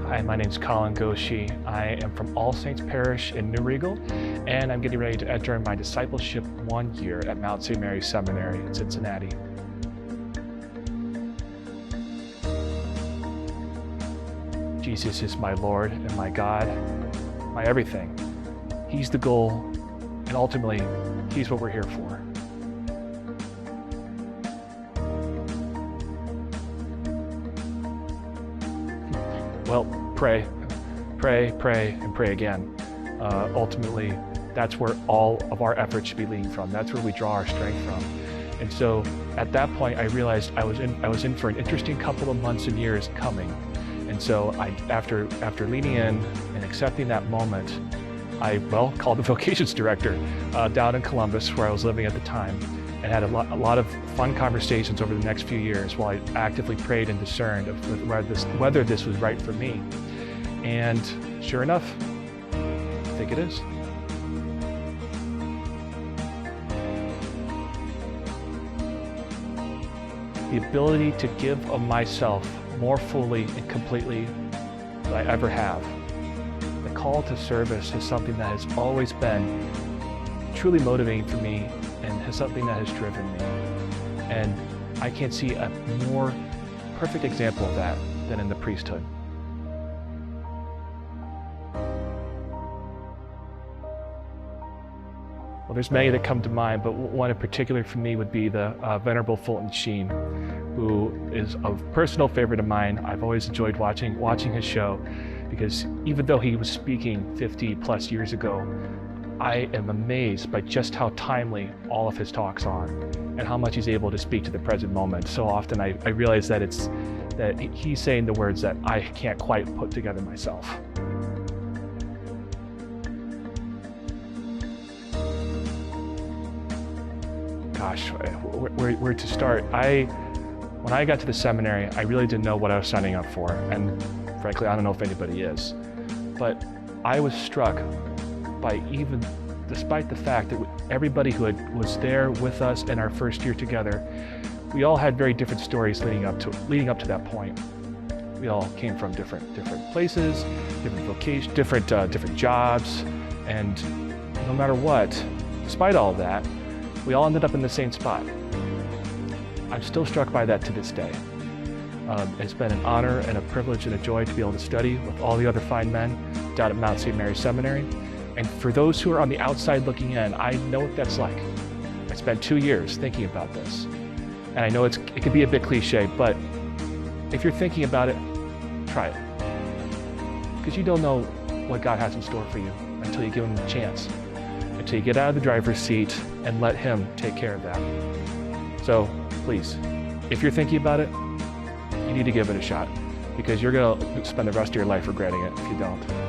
Hi, my name's Collin Gosche. I am from All Saints Parish in New Regal, and I'm getting ready to enter my Discipleship 1 year at Mount St. Mary's Seminary in Cincinnati. Jesus is my Lord and my God, my everything. He's the goal, and ultimately, He's what we're here for. Well, pray, and pray again. Ultimately, that's where all of our efforts should be leading from. That's where we draw our strength from. And so at that point, I realized I was in for an interesting couple of months and years coming. And so after leaning in and accepting that moment, I called the vocations director down in Columbus, where I was living at the time, and had a lot of fun conversations over the next few years while I actively prayed and discerned of whether this was right for me. And sure enough, I think it is. The ability to give of myself more fully and completely than I ever have. The call to service is something that has always been truly motivating for me and is something that has driven me. And I can't see a more perfect example of that than in the priesthood. Well, there's many that come to mind, but one in particular for me would be the Venerable Fulton Sheen, who is a personal favorite of mine. I've always enjoyed watching his show, because even though he was speaking 50 plus years ago, I am amazed by just how timely all of his talks are and how much he's able to speak to the present moment. So often I realize that he's saying the words that I can't quite put together myself. Gosh, where to start? When I got to the seminary, I really didn't know what I was signing up for, and frankly, I don't know if anybody is. But I was struck by, even despite the fact that everybody who was there with us in our first year together, we all had very different stories leading up to that point. We all came from different places, different vocations, different jobs, and no matter what, despite all of that, we all ended up in the same spot. I'm still struck by that to this day. It's been an honor and a privilege and a joy to be able to study with all the other fine men down at Mount St. Mary's Seminary. And for those who are on the outside looking in, I know what that's like. I spent 2 years thinking about this. And I know it can be a bit cliche, but if you're thinking about it, try it. Because you don't know what God has in store for you until you give Him the chance, until you get out of the driver's seat and let Him take care of that. So please, if you're thinking about it, you need to give it a shot, because you're going to spend the rest of your life regretting it if you don't.